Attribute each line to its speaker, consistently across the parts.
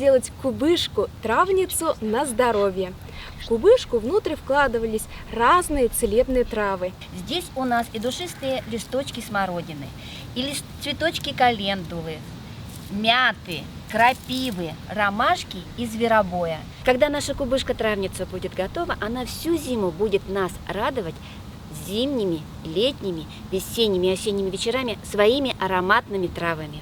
Speaker 1: делать кубышку, травницу на здоровье. В кубышку внутрь вкладывались разные целебные травы.
Speaker 2: Здесь у нас и душистые листочки смородины, и цветочки календулы, мяты, крапивы, ромашки и зверобоя. Когда наша кубышка-травница будет готова, она всю зиму будет нас радовать зимними, летними, весенними и осенними вечерами своими ароматными травами.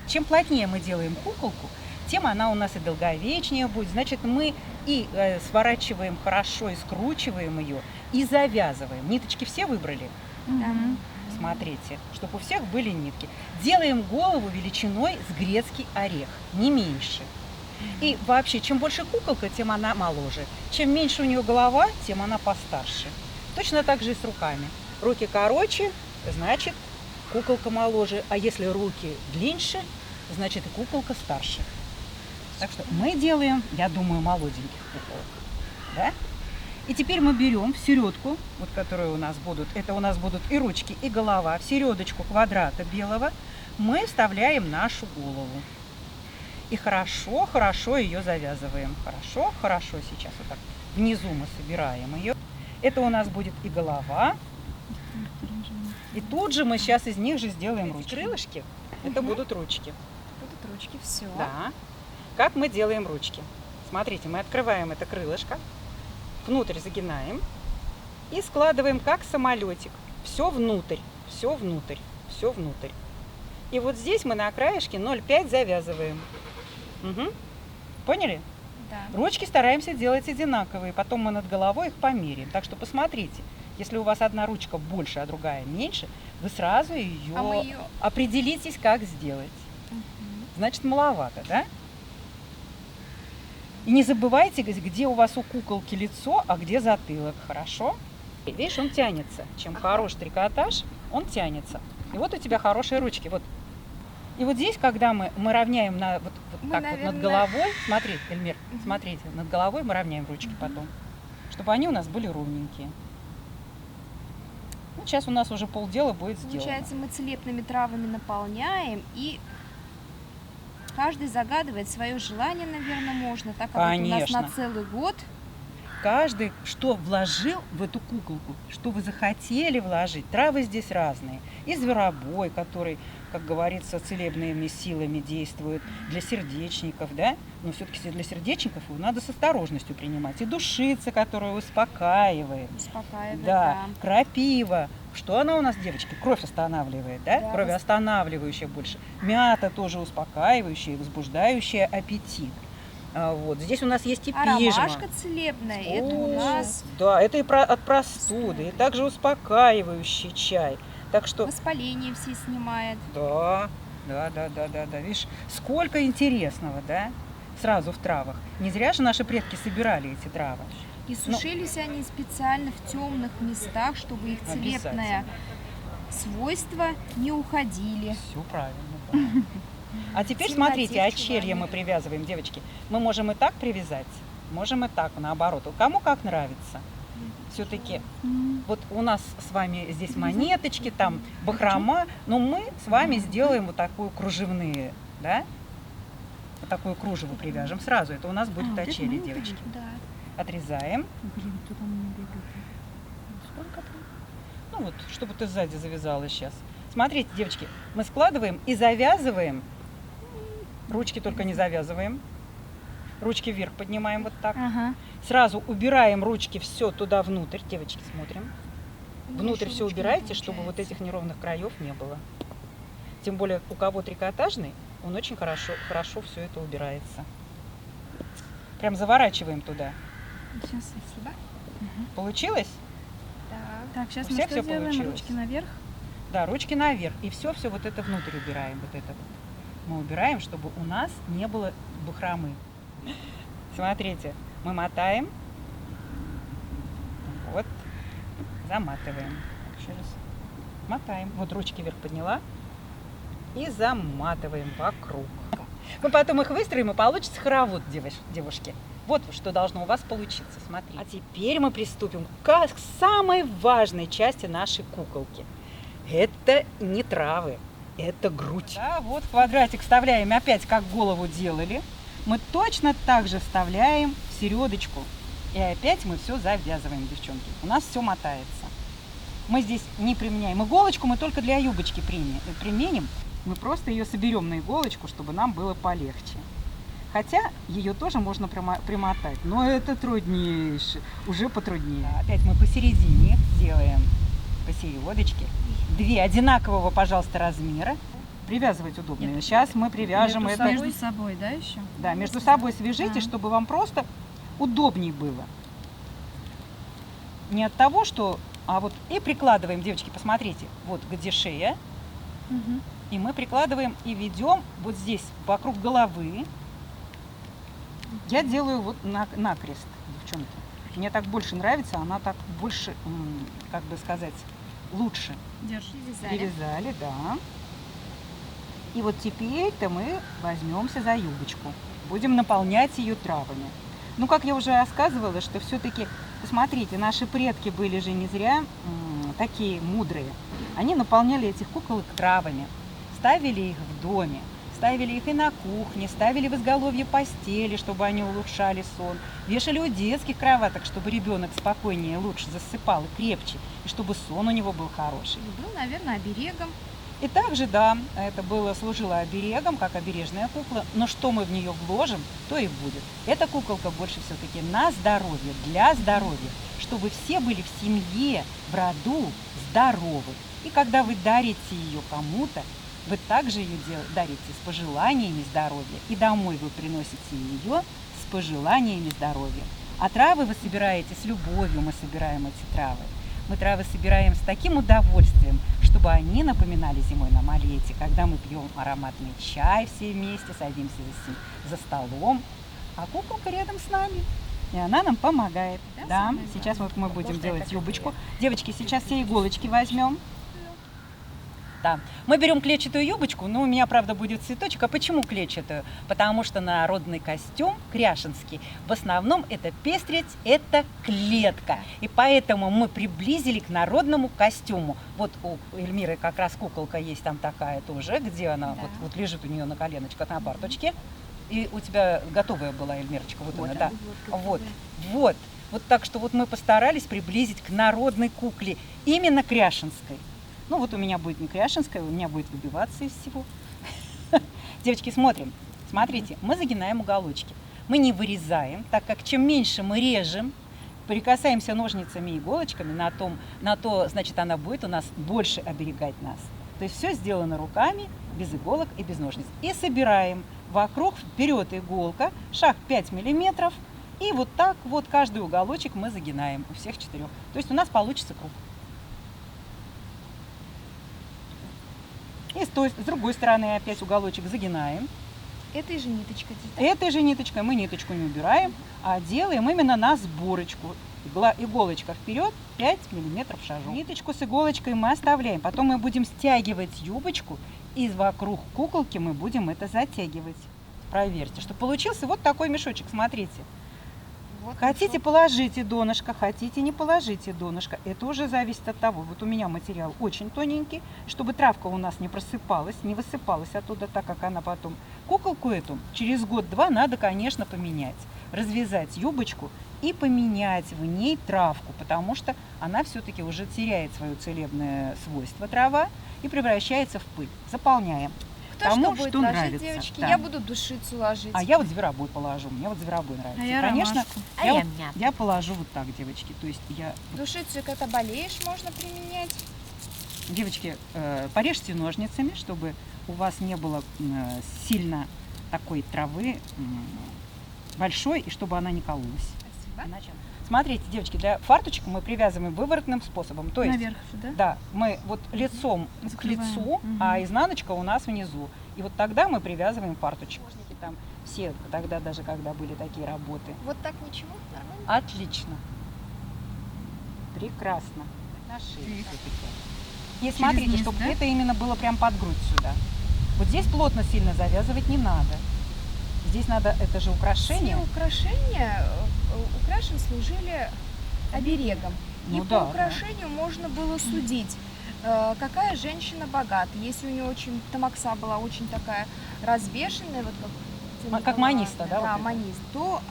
Speaker 3: Чем плотнее мы делаем куколку, тем она у нас и долговечнее будет. Значит, мы и сворачиваем хорошо, и скручиваем ее, и завязываем. Ниточки все выбрали?
Speaker 1: Да.
Speaker 3: Смотрите, чтобы у всех были нитки. Делаем голову величиной с грецкий орех, не меньше. И вообще, чем больше куколка, тем она моложе. Чем меньше у нее голова, тем она постарше. Точно так же и с руками. Руки короче, значит, куколка моложе. А если руки длиннее, значит, и куколка старше. Так что мы делаем, я думаю, молоденьких куколок. Да? И теперь мы берем в середку, вот которые у нас будут, это у нас будут и ручки, и голова, в середочку квадрата белого мы вставляем нашу голову. И хорошо ее завязываем. Хорошо сейчас вот так внизу мы собираем ее. Это у нас будет и голова. И тут же мы сейчас из них же сделаем ручки. Крылышки, это будут ручки.
Speaker 1: Будут ручки, все.
Speaker 3: Да. Как мы делаем ручки? Смотрите, мы открываем это крылышко, внутрь загинаем и складываем как самолетик. Все внутрь, все внутрь, все внутрь. И вот здесь мы на краешке 0,5 завязываем. Угу. Поняли?
Speaker 1: Да.
Speaker 3: Ручки стараемся делать одинаковые, потом мы над головой их померяем. Так что посмотрите, если у вас одна ручка больше, а другая меньше, вы сразу ее определитесь, как сделать. Значит, маловато, да? И не забывайте, где у вас у куколки лицо, а где затылок, хорошо? Видишь, он тянется. Чем хороший трикотаж, он тянется. И вот у тебя хорошие ручки. Вот. И вот здесь, когда мы равняем вот так наверное... вот над головой, смотрите, Эльмир, смотрите, над головой мы равняем ручки потом, чтобы они у нас были ровненькие. Ну, сейчас у нас уже полдела будет сделано.
Speaker 1: Получается, мы целебными травами наполняем, и каждый загадывает свое желание, наверное, можно, так как это у нас на целый год.
Speaker 3: Каждый, что вложил в эту куколку, что вы захотели вложить. Травы здесь разные. И зверобой, который, как говорится, целебными силами действует для сердечников, да? Но все-таки для сердечников его надо с осторожностью принимать. И душица, которая успокаивает.
Speaker 1: Успокаивает,
Speaker 3: да. Крапива. Что она у нас, девочки? Кровь останавливает, да?
Speaker 1: Да.
Speaker 3: Кровоостанавливающая больше. Мята тоже успокаивающая, возбуждающая аппетит. Вот. Здесь у нас есть и пижма.
Speaker 1: Ромашка целебная, это у нас...
Speaker 3: Да, это и от простуды, и также успокаивающий чай. Так что...
Speaker 1: Воспаление все снимает.
Speaker 3: Да. Видишь, сколько интересного, да? Сразу в травах. Не зря же наши предки собирали эти травы.
Speaker 1: И сушились они специально в темных местах, чтобы их целебное свойства не уходили.
Speaker 3: Все правильно, да. А теперь смотрите, очелье мы привязываем, девочки. Мы можем и так привязать, можем и так, наоборот. Кому как нравится. Все-таки вот у нас с вами здесь монеточки, там бахрома, но мы с вами сделаем вот такую кружевные, да? Вот такую кружеву привяжем сразу. Это у нас будет очелье, девочки.
Speaker 1: Да.
Speaker 3: Отрезаем. Ну вот, чтобы ты сзади завязала сейчас. Смотрите, девочки, мы складываем и завязываем. Ручки только не завязываем. Ручки вверх поднимаем вот так. Сразу убираем ручки все туда внутрь. Девочки, смотрим. Внутрь все убирайте, чтобы вот этих неровных краев не было. Тем более, у кого трикотажный, он очень хорошо все это убирается. Прям заворачиваем туда.
Speaker 1: Сейчас, спасибо.
Speaker 3: Получилось?
Speaker 1: Да. Так, сейчас
Speaker 3: у
Speaker 1: мы
Speaker 3: всех
Speaker 1: что
Speaker 3: все
Speaker 1: делаем?
Speaker 3: получилось.
Speaker 1: Ручки наверх?
Speaker 3: Да, ручки наверх. И все вот это внутрь убираем. Вот это вот. Мы убираем, чтобы у нас не было бахромы. Смотрите, мы мотаем. Вот. Заматываем. Еще раз. Мотаем. Вот ручки вверх подняла. И заматываем вокруг. Мы потом их выстроим, и получится хоровод, девушки. Вот что должно у вас получиться. Смотрите. А теперь мы приступим к самой важной части нашей куколки. Это не травы, это грудь. Да, вот квадратик вставляем опять, как голову делали. мы точно так же вставляем в середочку. И опять мы все завязываем, девчонки. У нас все мотается. Мы здесь не применяем иголочку, мы только для юбочки применим. Мы просто ее соберем на иголочку, чтобы нам было полегче. Хотя ее тоже можно примотать, но это труднейше, уже потруднее. Опять мы посередине делаем, посередочке. 2 одинакового, пожалуйста, размера. Привязывать удобно. Сейчас мы привяжем это.
Speaker 1: Между собой, да, еще?
Speaker 3: Да, между собой свяжите, чтобы вам просто удобней было. Не от того, что... А вот и прикладываем, девочки, посмотрите, вот где шея.
Speaker 1: Угу.
Speaker 3: И мы прикладываем и ведем вот здесь вокруг головы. Я делаю вот накрест, девчонки. Мне так больше нравится, она так больше, как бы сказать, лучше.
Speaker 1: Держи.
Speaker 3: Привязали, да. И вот теперь-то мы возьмемся за юбочку. Будем наполнять ее травами. Ну, как я уже рассказывала, что все-таки, посмотрите, наши предки были же не зря такие мудрые. Они наполняли этих куколок травами, ставили их в доме, ставили их и на кухне, ставили в изголовье постели, чтобы они улучшали сон, вешали у детских кроваток, чтобы ребенок спокойнее, лучше засыпал и крепче, и чтобы сон у него был хороший.
Speaker 1: И был, наверное, оберегом.
Speaker 3: И также, да, это служило оберегом, как обережная кукла, но что мы в нее вложим, то и будет. Эта куколка больше все-таки на здоровье, для здоровья, чтобы все были в семье, в роду здоровы. И когда вы дарите ее кому-то, вы также ее дарите с пожеланиями здоровья, и домой вы приносите ее с пожеланиями здоровья. А травы вы собираете с любовью, мы собираем эти травы. Мы травы собираем с таким удовольствием, чтобы они напоминали зимой нам о лете, когда мы пьем ароматный чай все вместе, садимся за столом, а куколка рядом с нами, и она нам помогает. Да, сейчас вот мы будем делать юбочку. Девочки, сейчас все иголочки возьмем. Да. Мы берем клетчатую юбочку, но у меня, правда, будет цветочек. А почему клетчатую? Потому что народный костюм кряшенский, в основном это пестрец, это клетка. И поэтому мы приблизили к народному костюму. Вот у Эльмиры как раз куколка есть там такая тоже, где она вот лежит у нее на коленочках на парточке. И у тебя готовая была, Эльмирочка, вот она, да. Вот так что вот мы постарались приблизить к народной кукле, именно кряшенской. Ну вот у меня будет не кряшенская, у меня будет выбиваться из всего. Девочки, смотрим. Смотрите, мы загинаем уголочки. Мы не вырезаем, так как чем меньше мы режем, прикасаемся ножницами и иголочками, на то, значит, она будет у нас больше оберегать нас. То есть все сделано руками, без иголок и без ножниц. И собираем вокруг, вперед иголка, шаг 5 миллиметров. И вот так вот каждый уголочек мы загинаем у всех 4. То есть у нас получится круг. И с другой стороны опять уголочек загинаем.
Speaker 1: Этой же ниточкой.
Speaker 3: Этой же ниточкой мы ниточку не убираем, а делаем именно на сборочку. Иголочка вперед, 5 миллиметров шажу. Ниточку с иголочкой мы оставляем. Потом мы будем стягивать юбочку, и вокруг куколки мы будем это затягивать. Проверьте, что получился вот такой мешочек. Смотрите. Вот хотите, положите донышко, хотите, не положите донышко. Это уже зависит от того. Вот у меня материал очень тоненький, чтобы травка у нас не просыпалась, не высыпалась оттуда, так как она потом. Куколку эту через год-два надо, конечно, поменять. Развязать юбочку и поменять в ней травку, потому что она все-таки уже теряет свое целебное свойство, трава, и превращается в пыль. Заполняем.
Speaker 1: Кто
Speaker 3: тому,
Speaker 1: что будет
Speaker 3: что
Speaker 1: ложить,
Speaker 3: нравится.
Speaker 1: девочки?
Speaker 3: Да.
Speaker 1: Я буду душицу ложить.
Speaker 3: А я вот зверобой положу. Мне вот зверобой нравится.
Speaker 1: А я
Speaker 3: конечно,
Speaker 1: ромашку.
Speaker 3: я положу вот так, девочки. То есть я...
Speaker 1: Душицу, когда болеешь, можно применять.
Speaker 3: Девочки, порежьте ножницами, чтобы у вас не было сильно такой травы большой, и чтобы она не кололась.
Speaker 1: Спасибо.
Speaker 3: Иначе... Смотрите, девочки, для фарточек мы привязываем выворотным способом. То есть,
Speaker 1: наверх же, да?
Speaker 3: Да, мы вот лицом
Speaker 1: закрываем
Speaker 3: к лицу,
Speaker 1: угу.
Speaker 3: а изнаночка у нас внизу. И вот тогда мы привязываем фарточек. Там все тогда, даже когда были такие работы.
Speaker 1: Вот так ничего? Нормально?
Speaker 3: Отлично. Прекрасно. На шею. И смотрите,
Speaker 1: низ,
Speaker 3: чтобы
Speaker 1: да?
Speaker 3: это именно было прям под грудь сюда. Вот здесь плотно сильно завязывать не надо. Здесь надо, это же украшение.
Speaker 1: Все украшения украшен служили оберегом.
Speaker 3: Ну
Speaker 1: и
Speaker 3: да,
Speaker 1: по украшению можно было судить, какая женщина богата. Если у нее очень тамакса была очень такая развешенная, вот как
Speaker 3: Как маниста, да?
Speaker 1: Да,
Speaker 3: вот это?
Speaker 1: манист. То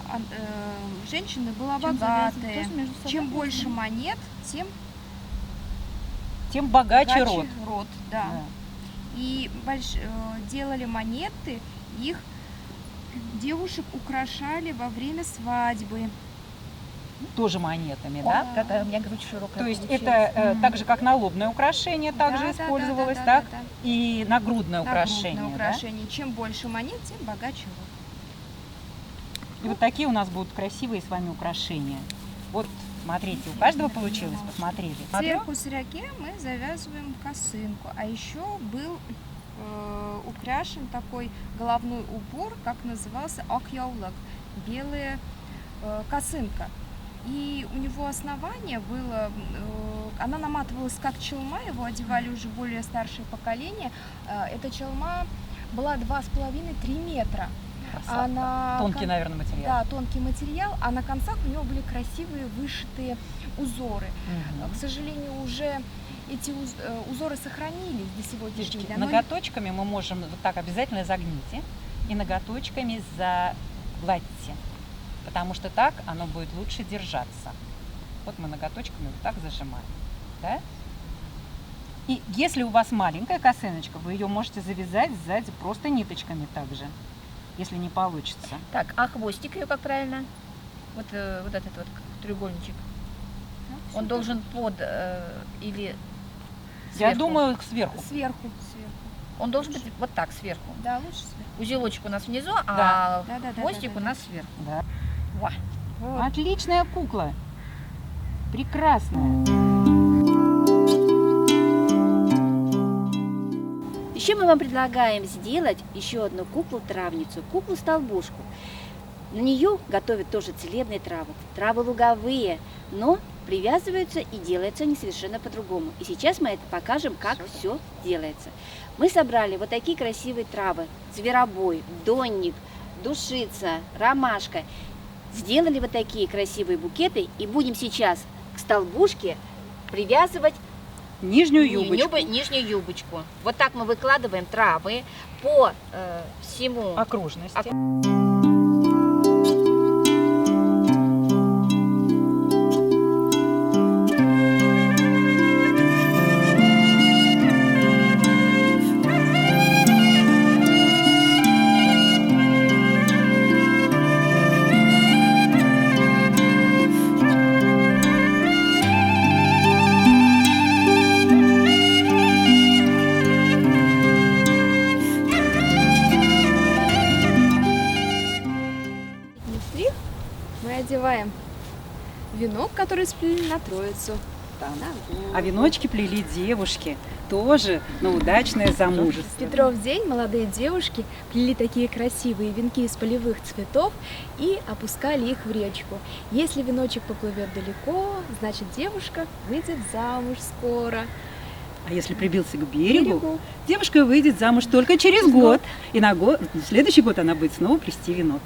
Speaker 1: женщины были
Speaker 2: Чем
Speaker 1: богатые.
Speaker 2: завязаны, тоже между собой
Speaker 1: Чем
Speaker 2: дружно.
Speaker 1: больше монет, тем
Speaker 3: Тем богаче
Speaker 1: богаче
Speaker 3: род.
Speaker 1: род, да.
Speaker 3: Да.
Speaker 1: И делали монеты, их девушек украшали во время свадьбы.
Speaker 3: Тоже монетами,
Speaker 2: О,
Speaker 3: да?
Speaker 2: какая у меня грудь широкая
Speaker 3: То есть
Speaker 2: получилась.
Speaker 3: это так же, как налобное украшение также
Speaker 1: Да, да,
Speaker 3: использовалось,
Speaker 1: да,
Speaker 3: так?
Speaker 1: да, да.
Speaker 3: И нагрудное украшение,
Speaker 1: Нагрудное
Speaker 3: да?
Speaker 1: украшение. Чем больше монет, тем богаче род.
Speaker 3: И вот такие у нас будут красивые с вами украшения. Вот, смотрите, у каждого получилось, посмотрели.
Speaker 1: Сверху сыряке мы завязываем косынку. А еще был украшен такой головной убор, как назывался акьяулак, белая косынка. И у него основание было, она наматывалась как челма, его одевали уже более старшее поколение. Эта челма была 2,5-3 метра.
Speaker 3: Красота.
Speaker 1: А на
Speaker 3: Тонкий, наверное, материал.
Speaker 1: Да, тонкий материал, а на концах у него были красивые вышитые узоры.
Speaker 3: Мгм.
Speaker 1: К сожалению, уже эти узоры сохранились до сегодняшнего
Speaker 3: Девочки,
Speaker 1: дня. но
Speaker 3: ноготочками мы можем вот так обязательно загните и ноготочками загладьте, потому что так оно будет лучше держаться. Вот мы ноготочками вот так зажимаем, да? И если у вас маленькая косыночка, вы ее можете завязать сзади просто ниточками также, если не получится.
Speaker 2: Так, а хвостик ее как правильно? Вот, вот этот вот треугольничек.
Speaker 1: Да,
Speaker 2: Он
Speaker 1: всё
Speaker 2: должен под или
Speaker 3: Я
Speaker 2: сверху?
Speaker 3: думаю, сверху.
Speaker 1: сверху.
Speaker 2: Он должен быть вот так, сверху.
Speaker 1: Да, лучше сверху.
Speaker 2: Узелочек у нас внизу,
Speaker 3: Да.
Speaker 2: а
Speaker 1: Да, да, да,
Speaker 2: хвостик
Speaker 1: да, да,
Speaker 2: у
Speaker 1: да.
Speaker 2: нас сверху.
Speaker 3: Да.
Speaker 2: Во.
Speaker 1: Вот.
Speaker 3: Отличная кукла. Прекрасная.
Speaker 2: Еще мы вам предлагаем сделать еще одну куклу-травницу, куклу-столбушку. На нее готовят тоже целебные травы, травы луговые, но привязываются и делаются они совершенно по-другому. И сейчас мы это покажем, как все делается. Мы собрали вот такие красивые травы: зверобой, донник, душица, ромашка. Сделали вот такие красивые букеты и будем сейчас к столбушке привязывать
Speaker 3: Нижнюю юбочку.
Speaker 2: нижнюю юбочку. Вот так мы выкладываем травы по всему.
Speaker 3: Окружности.
Speaker 1: Внутри мы одеваем венок, который сплели на Троицу.
Speaker 3: А веночки плели девушки тоже на удачное
Speaker 1: В
Speaker 3: замужество.
Speaker 1: Петров день молодые девушки плели такие красивые венки из полевых цветов и опускали их в речку. Если веночек поплывет далеко, значит девушка выйдет замуж скоро.
Speaker 3: А если прибился к берегу, девушка выйдет замуж только через год. И на следующий год она будет снова плести венок.